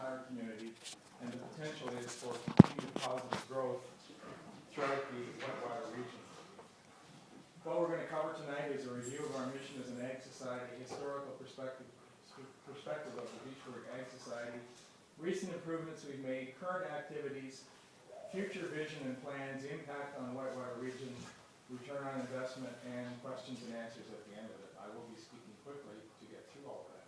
entire community, and the potential is for continued positive growth throughout the Whitewater region. What we're going to cover tonight is a review of our mission as an Ag Society, historical perspective of the Beachburg Ag Society, recent improvements we've made, current activities, future vision and plans, impact on the Whitewater region, return on investment, and questions and answers at the end of it. I will be speaking quickly to get through all of that.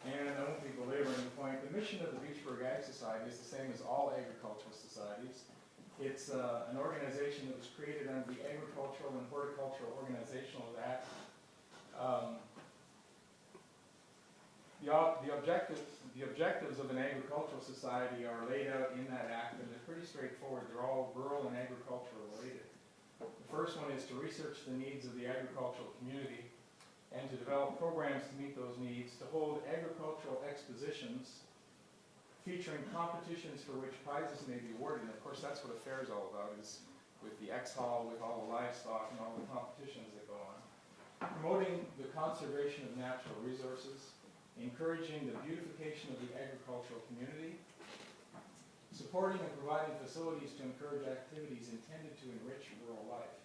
And I won't be belaboring the point. The mission of the Beachburg Ag Society is the same as all agricultural societies. It's an organization that was created under the Agricultural and Horticultural Organizational Act. The objectives of an agricultural society are laid out in that act, and they're pretty straightforward. They're all rural and agricultural related. The first one is to research the needs of the agricultural community and to develop programs to meet those needs, to hold agricultural expositions featuring competitions for which prizes may be awarded. And of course, that's what a fair is all about, is with the X-Hall, with all the livestock and all the competitions that go on. Promoting the conservation of natural resources, encouraging the beautification of the agricultural community, supporting and providing facilities to encourage activities intended to enrich rural life.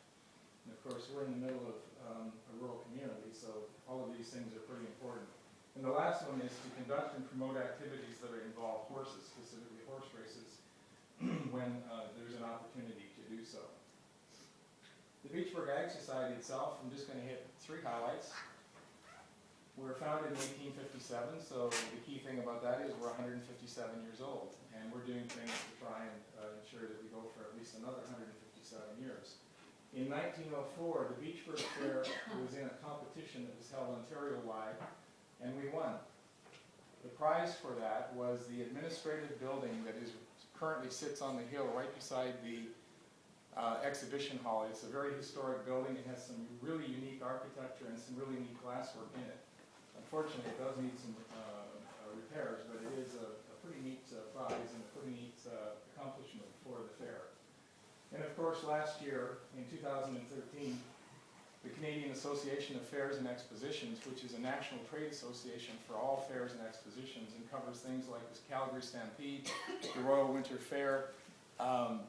And of course, we're in the middle of a rural community, so all of these things are pretty important. And the last one is to conduct and promote activities that involve horses, specifically horse races, when there's an opportunity to do so. The Beachburg Ag Society itself, I'm just going to hit three highlights. We were founded in 1857, so the key thing about that is we're 157 years old, and we're doing things to try and ensure that we go for at least another 157 years. In 1904, the Beachburg Fair was in a competition that was held Ontario-wide, and we won. The prize for that was the administrative building that currently sits on the hill right beside the exhibition hall. It's a very historic building. It has some really unique architecture and some really neat glasswork in it. Unfortunately, it does need some repairs, but it is a pretty neat prize and a pretty neat accomplishment for the fair. And of course, last year, in 2013, the Canadian Association of Fairs and Expositions, which is a national trade association for all fairs and expositions, and covers things like the Calgary Stampede, the Royal Winter Fair,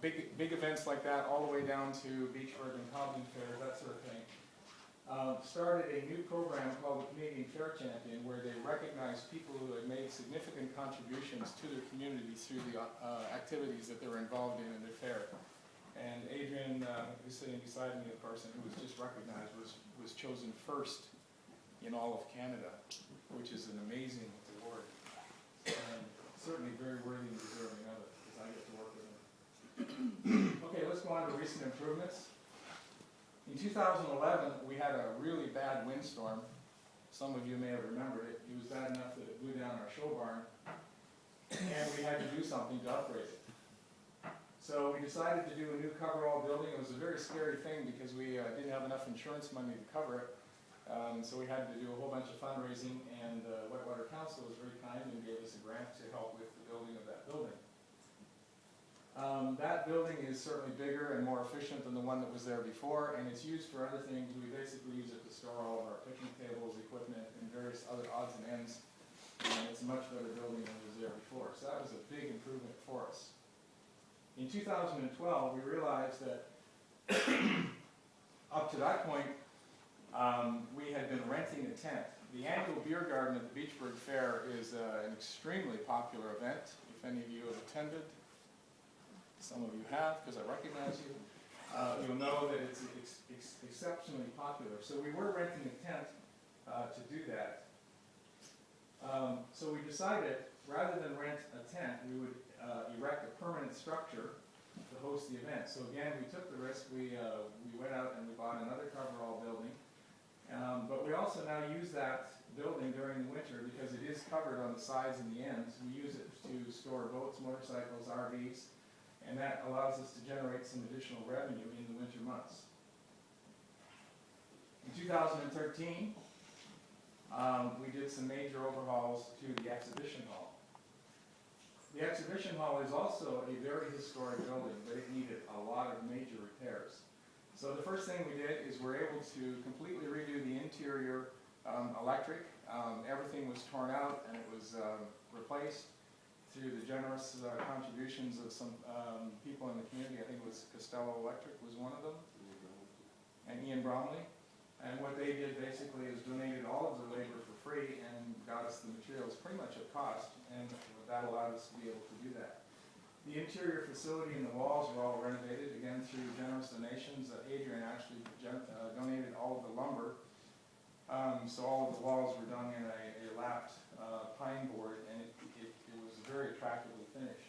big events like that, all the way down to Beachburg and Cobden Fair, that sort of thing, started a new program called the Canadian Fair Champion, where they recognize people who have made significant contributions to their community through the activities that they were involved in their fair. And Adrian, who's sitting beside me, of course, and who was just recognized, was chosen first in all of Canada, which is an amazing award, and certainly very worthy and deserving of it, because I get to work with him. Okay, let's go on to recent improvements. In 2011, we had a really bad windstorm. Some of you may have remembered it. It was bad enough that it blew down our show barn, and we had to do something to upgrade it. So we decided to do a new coverall building. It was a very scary thing because we didn't have enough insurance money to cover it. So we had to do a whole bunch of fundraising, and Whitewater Council was very kind and gave us a grant to help with the building of that building. That building is certainly bigger and more efficient than the one that was there before, and it's used for other things. We basically use it to store all of our picnic tables, equipment, and various other odds and ends. And it's a much better building than was there before. So that was a big improvement for us. In 2012, we realized that up to that point, we had been renting a tent. The annual beer garden at the Beachburg Fair is an extremely popular event. If any of you have attended, some of you have, because I recognize you, you'll know that it's exceptionally popular. So we were renting a tent to do that. So we decided, rather than rent a tent, we would erect a permanent structure to host the event. So again, we took the risk. We went out and we bought another coverall building. But we also now use that building during the winter because it is covered on the sides and the ends. We use it to store boats, motorcycles, RVs, and that allows us to generate some additional revenue in the winter months. In 2013, we did some major overhauls to the exhibition hall. The exhibition hall is also a very historic building, but it needed a lot of major repairs. So the first thing we did is we're able to completely redo the interior electric. Everything was torn out and it was replaced through the generous contributions of some people in the community. I think it was Costello Electric was one of them, and Ian Bromley. And what they did basically is donated all of their labor for free and got us the materials pretty much at cost, and that allowed us to be able to do that. The interior facility and the walls were all renovated, again through generous donations. Adrian actually donated all of the lumber, so all of the walls were done in a lapped pine board, and it was very attractively finished.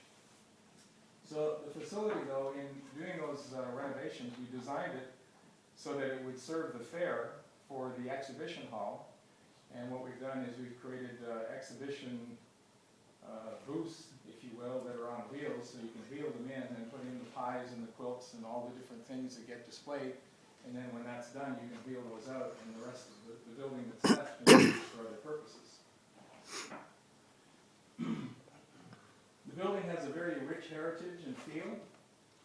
So the facility, though, in doing those renovations, we designed it so that it would serve the fair for the exhibition hall. And what we've done is we've created exhibition booths, if you will, that are on wheels, so you can wheel them in and put in the pies and the quilts and all the different things that get displayed. And then when that's done, you can wheel those out, and the rest of the building that's left can be used for other purposes. The building has a very rich heritage and feel,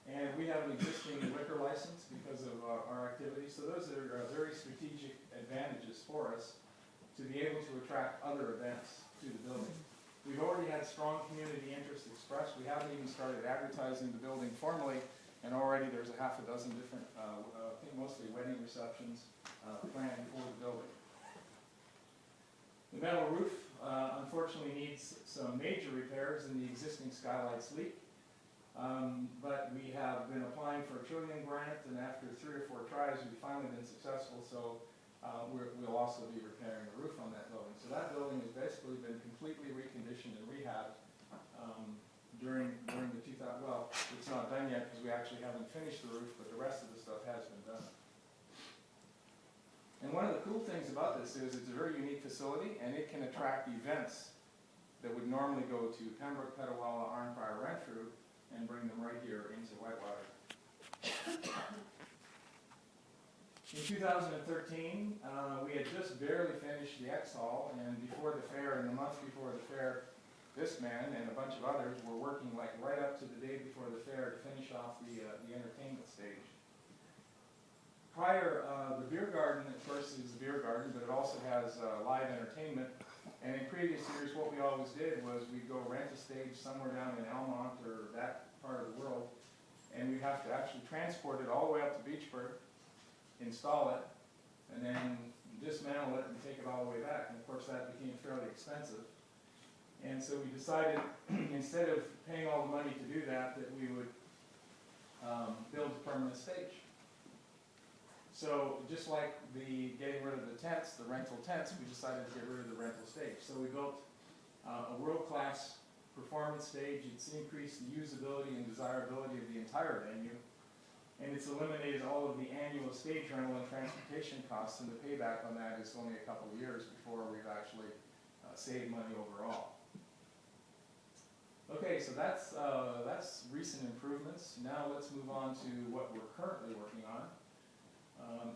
and we have an existing liquor license because of our activities. So those are very strategic advantages for us to be able to attract other events to the building. We've already had strong community interest expressed. We haven't even started advertising the building formally, and already there's a half a dozen different, I think mostly wedding receptions planned for the building. The metal roof unfortunately needs some major repairs, and the existing skylights leak. But we have been applying for a Trillium grant, and after 3 or 4 tries, we've finally been successful. So we'll also be repairing the roof on that building. So that building has basically been completely reconditioned and rehabbed during the 2000. Well, it's not done yet because we actually haven't finished the roof, but the rest of the stuff has been done. And one of the cool things about this is it's a very unique facility, and it can attract events that would normally go to Pembroke, Petawawa, Arnprior, Renfrew, and bring them right here into Whitewater. In 2013, we had just barely finished the X Hall, and before the fair, and the month before the fair, this man and a bunch of others were working like right up to the day before the fair to finish off the entertainment stage. Prior, the beer garden, of course, is a beer garden, but it also has live entertainment. And in previous years, what we always did was we'd go rent a stage somewhere down in Almont or that part of the world, and we'd have to actually transport it all the way up to Beachburg, install it, and then dismantle it and take it all the way back. And of course, that became fairly expensive. And so we decided, instead of paying all the money to do that, that we would build a permanent stage. So just like the getting rid of the tents, the rental tents, we decided to get rid of the rental stage. So we built a world-class performance stage. It's increased the usability and desirability of the entire venue, and it's eliminated all of the annual stage rental and transportation costs, and the payback on that is only a couple of years before we've actually saved money overall. Okay, so that's recent improvements. Now let's move on to what we're currently working on.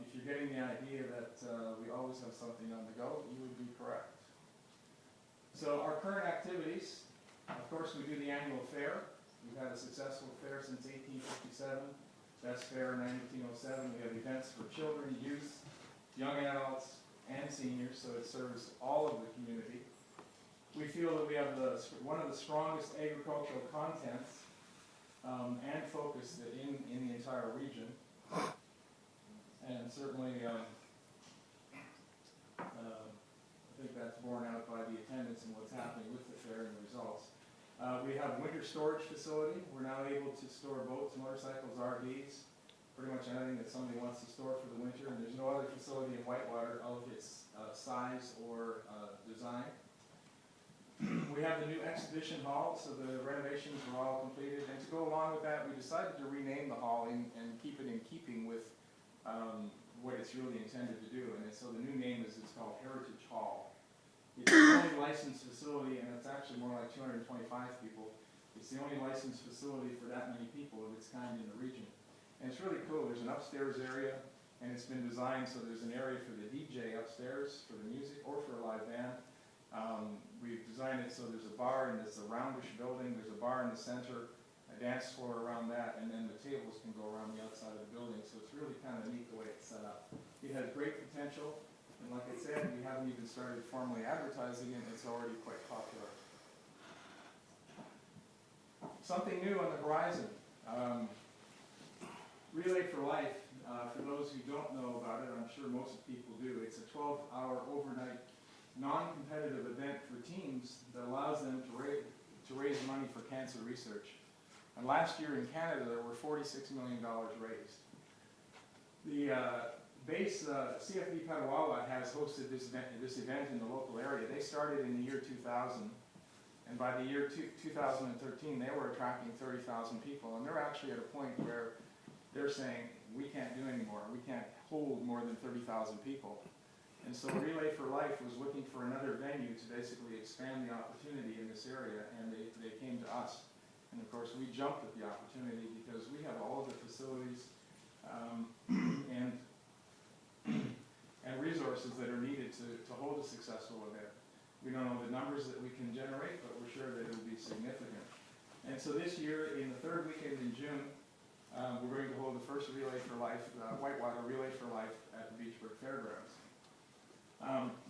If you're getting the idea that we always have something on the go, you would be correct. So our current activities, of course, we do the annual fair. We've had a successful fair since 1857, best fair in 1907. We have events for children, youth, young adults, and seniors, so it serves all of the community. We feel that we have one of the strongest agricultural contents and focus in the entire region. And certainly, I think that's borne out by the attendance and what's happening with the fair and the results. We have a winter storage facility. We're now able to store boats, motorcycles, RVs, pretty much anything that somebody wants to store for the winter. And there's no other facility in Whitewater of its size or design. We have the new exhibition hall, so the renovations were all completed. And to go along with that, we decided to rename the hall and keep it in keeping with what it's really intended to do. And so the new name is, it's called Heritage Hall. It's the only licensed facility, and it's actually more like 225 people. It's the only licensed facility for that many people of its kind in the region. And it's really cool. There's an upstairs area, and it's been designed so there's an area for the DJ upstairs for the music or for a live band. We've designed it so there's a bar in this roundish building. There's a bar in the center, a dance floor around that, and then the tables can go around the outside of the building. So it's really kind of neat the way it's set up. It has great potential. And like I said, we haven't even started formally advertising it, and it's already quite popular. Something new on the horizon. Relay for Life, for those who don't know about it, I'm sure most people do, it's a 12-hour overnight non-competitive event for teams that allows them to raise money for cancer research. And last year in Canada, there were $46 million raised. The base CFD Petawawa has hosted this event in the local area. They started in the year 2000, and by the year 2013, they were attracting 30,000 people, and they're actually at a point where they're saying, we can't do anymore. We can't hold more than 30,000 people. And so Relay for Life was looking for another venue to basically expand the opportunity in this area, and they came to us. And of course, we jumped at the opportunity because we have all of the facilities and resources that are needed to hold a successful event. We don't know the numbers that we can generate, but we're sure that it will be significant. And so this year, in the third weekend in June, we're going to hold the first Relay for Life, Whitewater Relay for Life at the Beachburg Fairgrounds.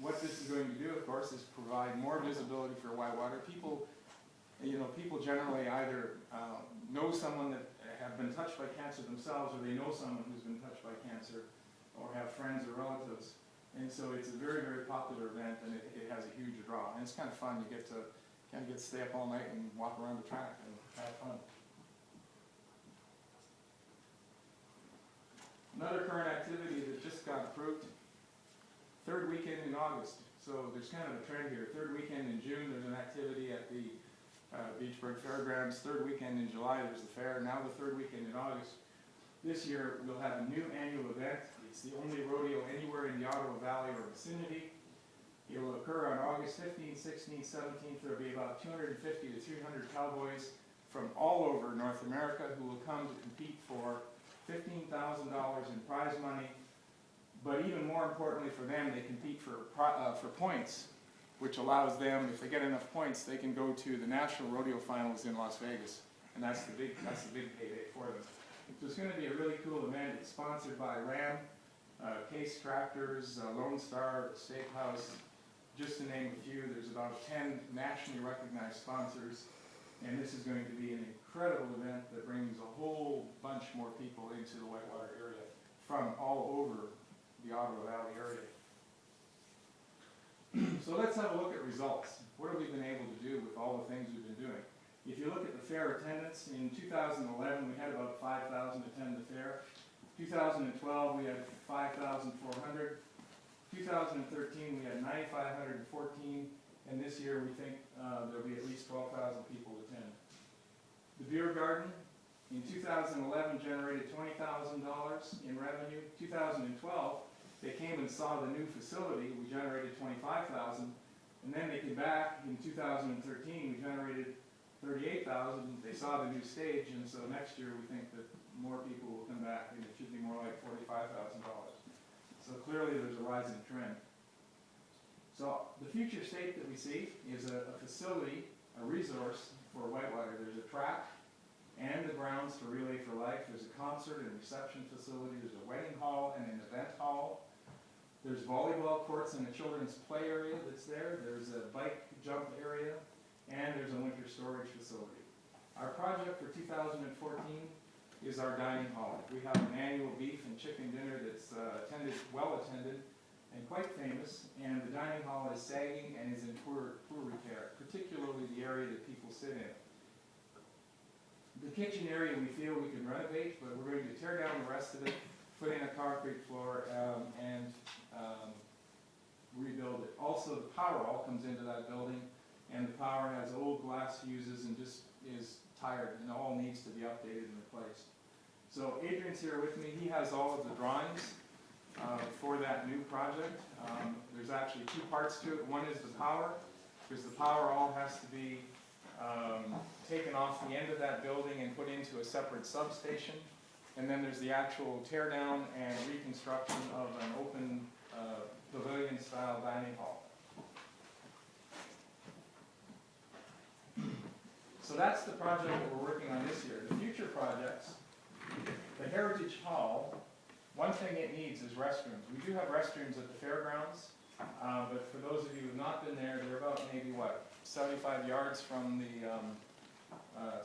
What this is going to do, of course, is provide more visibility for Whitewater. People generally either know someone that have been touched by cancer themselves, or they know someone who's been touched by cancer, or have friends or relatives. And so it's a very, very popular event, and it has a huge draw. And it's kind of fun. You get to kind of stay up all night and walk around the track and have fun. Another current activity that just got approved, third weekend in August. So there's kind of a trend here. Third weekend in June, there's an activity at the Beachburg Fairgrounds. Third weekend in July, there's the fair. Now the third weekend in August. This year, we'll have a new annual event. It's the only rodeo anywhere in the Ottawa Valley or vicinity. It will occur on August 15th, 16th, 17th. There will be about 250 to 300 cowboys from all over North America who will come to compete for $15,000 in prize money. But even more importantly for them, they compete for points, which allows them, if they get enough points, they can go to the National Rodeo Finals in Las Vegas, and that's the big payday for them. So it's going to be a really cool event. It's sponsored by Ram, Case Tractors, Lone Star, Steakhouse, just to name a few. There's about 10 nationally recognized sponsors, and this is going to be an incredible event that brings a whole bunch more people into the Whitewater area from all over the Ottawa Valley area. So let's have a look at results. What have we been able to do with all the things we've been doing? If you look at the fair attendance, in 2011 we had about 5,000 attend the fair. 2012 we had 5,400. 2013 we had 9,514, and this year we think there'll be at least 12,000 people attend. The beer garden in 2011 generated $20,000 in revenue. 2012 they came and saw the new facility. We generated $25,000, and then they came back in 2013. We generated $38,000. They saw the new stage, and so next year we think that more people will come back, and it should be more like $45,000. So clearly there's a rising trend. So the future state that we see is a facility, a resource for Whitewater. There's a track and the grounds for Relay for Life. There's a concert and reception facility. There's a wedding hall and an event hall. There's volleyball courts and a children's play area that's there. There's a bike jump area, and there's a winter storage facility. Our project for 2014 is our dining hall. We have an annual beef and chicken dinner that's well attended, and quite famous, and the dining hall is sagging and is in poor repair, particularly the area that people sit in. The kitchen area we feel we can renovate, but we're going to tear down the rest of it, put in a concrete floor, and rebuild it. Also, the power all comes into that building, and the power has old glass fuses and just is tired and all needs to be updated and replaced. So Adrian's here with me. He has all of the drawings for that new project. There's actually two parts to it. One is the power, because the power all has to be taken off the end of that building and put into a separate substation. And then there's the actual tear down and reconstruction of an open pavilion-style dining hall. So that's the project that we're working on this year. The future projects, the Heritage Hall One thing it needs is restrooms. We do have restrooms at the fairgrounds, but for those of you who have not been there, they're about maybe, 75 yards from the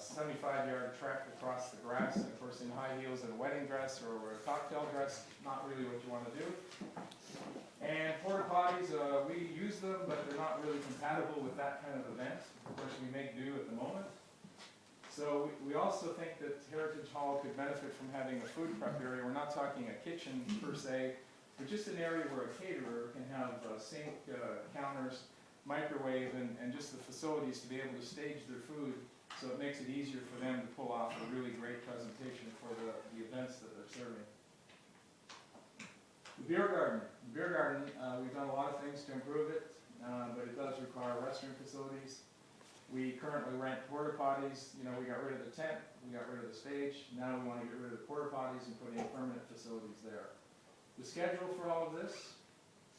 75-yard trek across the grass, and of course in high heels and a wedding dress or a cocktail dress, not really what you want to do. And porta potties, we use them, but they're not really compatible with that kind of event. Of course, we make do at the moment. So we also think that Heritage Hall could benefit from having a food prep area. We're not talking a kitchen per se, but just an area where a caterer can have sink, counters, microwave, and just the facilities to be able to stage their food, so it makes it easier for them to pull off a really great presentation for the events that they're serving. The beer garden. The beer garden, we've done a lot of things to improve it, but it does require restroom facilities. We currently rent porta potties. You know, we got rid of the tent, we got rid of the stage. Now we want to get rid of the porta potties and put in permanent facilities there. The schedule for all of this: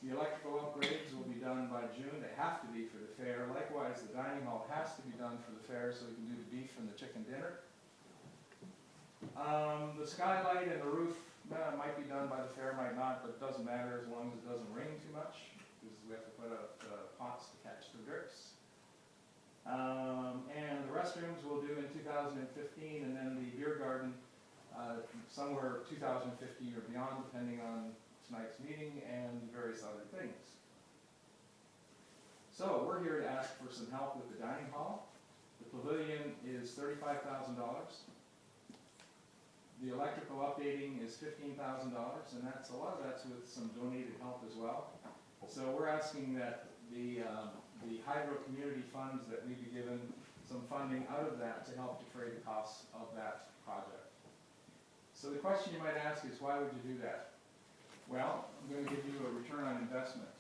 the electrical upgrades will be done by June. They have to be for the fair. Likewise, the dining hall has to be done for the fair so we can do the beef and the chicken dinner. The skylight and the roof might be done by the fair, might not, but it doesn't matter as long as it doesn't rain too much, because we have to put up pots to catch the drips. And the restrooms we'll do in 2015, and then the beer garden somewhere 2015 or beyond, depending on tonight's meeting and various other things. So we're here to ask for some help with the dining hall. The pavilion is $35,000. The electrical updating is $15,000, and that's a lot of that's with some donated help as well. So we're asking that the Hydro community funds, that we be given some funding out of that to help defray the costs of that project. So the question you might ask is, why would you do that? Well, I'm going to give you a return on investment.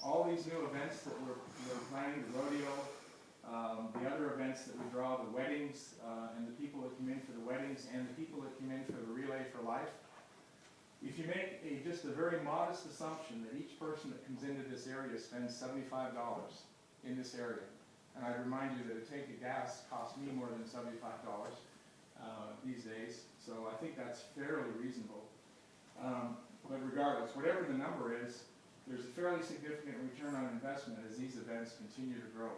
All these new events that we're planning, the rodeo, the other events that we draw, the weddings, and the people that come in for the weddings, and the people that come in for the Relay for Life. If you make just a very modest assumption that each person that comes into this area spends $75 in this area, and I remind you that a tank of gas costs me more than $75 these days, so I think that's fairly reasonable. But regardless, whatever the number is, there's a fairly significant return on investment as these events continue to grow.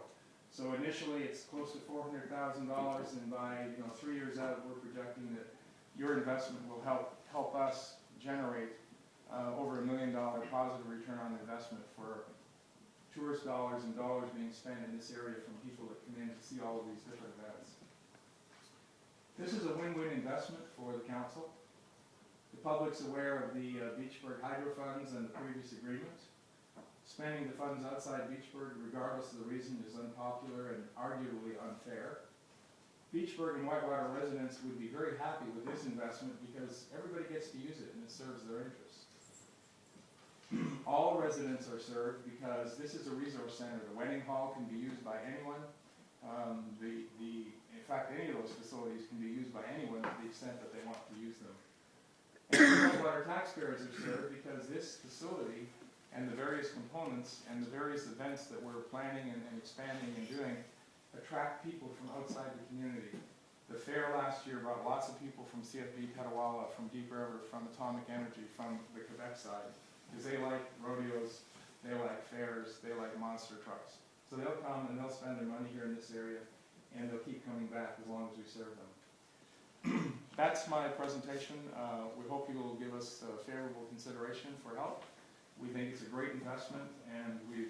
So initially it's close to $400,000, and by 3 years out, we're projecting that your investment will help us generate over $1 million positive return on investment for tourist dollars and dollars being spent in this area from people that come in to see all of these different events. This is a win-win investment for the council. The public's aware of the Beachburg Hydro funds and the previous agreement. Spending the funds outside Beachburg, regardless of the reason, is unpopular and arguably unfair. Beachburg and Whitewater residents would be very happy with this investment because everybody gets to use it and it serves their interests. All residents are served because this is a resource center. The wedding hall can be used by anyone. In fact, any of those facilities can be used by anyone to the extent that they want to use them. And the Whitewater taxpayers are served because this facility and the various components and the various events that we're planning and expanding and doing attract people from outside the community. The fair last year brought lots of people from CFB Petawawa, from Deep River, from Atomic Energy, from the Quebec side, because they like rodeos, they like fairs, they like monster trucks. So they'll come and they'll spend their money here in this area, and they'll keep coming back as long as we serve them. That's my presentation. We hope you will give us favorable consideration for help. We think it's a great investment, and we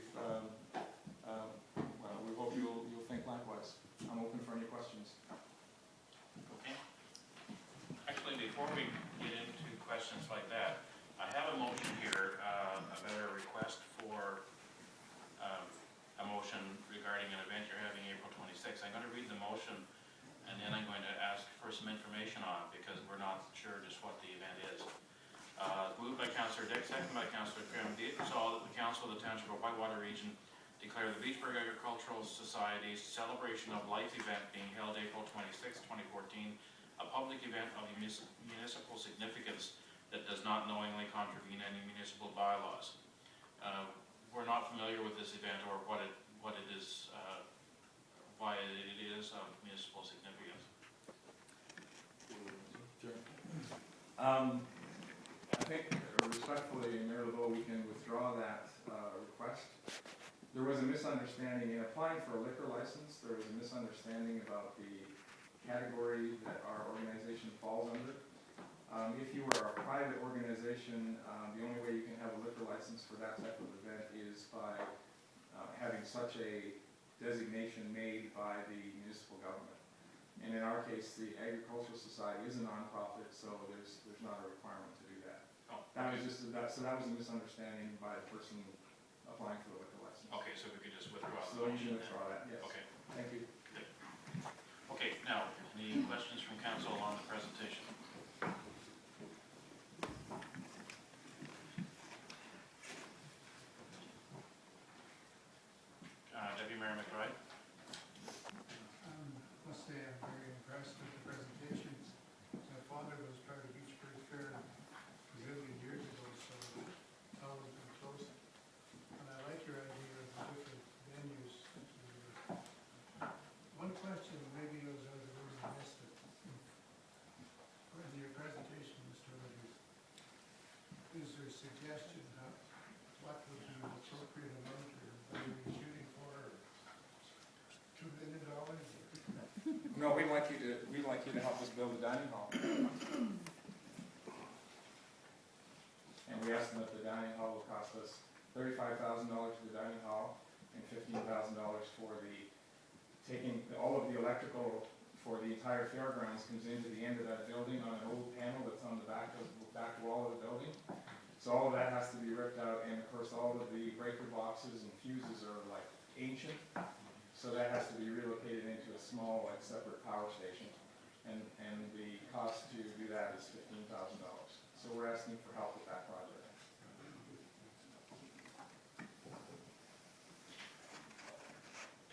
hope you'll think likewise. I'm open for any questions. Okay. Actually, before we get into questions like that, I have a motion here, a better request for a motion regarding an event you're having April 26th. I'm going to read the motion, and then I'm going to ask for some information on it, because we're not sure just what the event is. Moved by Councillor Dick, seconded by Councillor Krim. Be it resolved that the Council of the Township of Whitewater Region declare the Beachburg Agricultural Society's Celebration of Life event being held April 26, 2014, a public event of municipal significance that does not knowingly contravene any municipal bylaws. We're not familiar with this event or what it is, why it is of municipal significance. I think respectfully, Mayor LeBeau, we can withdraw that request. There was a misunderstanding in applying for a liquor license. There was a misunderstanding about the category that our organization falls under. If you are a private organization, the only way you can have a liquor license for that type of event is by having such a designation made by the municipal government. And in our case, the Agricultural Society is a nonprofit, so there's not a requirement to do that. Oh, That was just, so that was a misunderstanding by the person applying for the liquor license. okay, so we could just withdraw the So you motion can then. withdraw that, yes. Okay. Thank you. Okay, now, any questions from council on the presentation? Deputy Mayor McBride? Must say I'm very impressed with the presentations. My father was part of Beachburg Fair a zillion years ago, so it's always been close. And I like your idea of the different venues. One question, maybe it was I missed it. In your presentation, Mr. Rogers, is there a suggestion how, what would be an appropriate amount, or what are we shooting for? $2 million? No, we'd like you to help us build a dining hall. And we estimate the dining hall will cost us $35,000 for the dining hall and $15,000 for taking all of the electrical for the entire fairgrounds comes into the end of that building on an old panel that's on the back wall of the building. So all of that has to be ripped out, and of course all of the breaker boxes and fuses are like ancient. So that has to be relocated into a small, like, separate power station, and the cost to do that is $15,000. So we're asking for help with that project.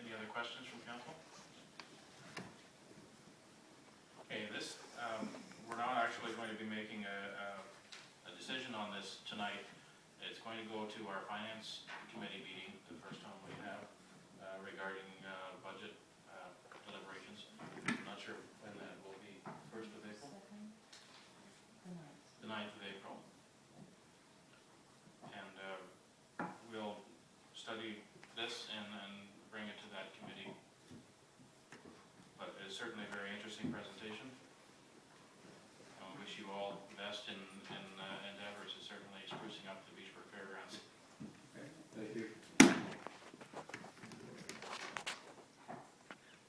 Any other questions from council? Okay, this, we're not actually going to be making a decision on this tonight. It's going to go to our finance committee meeting, the first one we have, regarding budget deliberations. I'm not sure when that will be, 1st of April? The 9th of April. And we'll study this and then bring it to that committee. But it's certainly a very interesting presentation.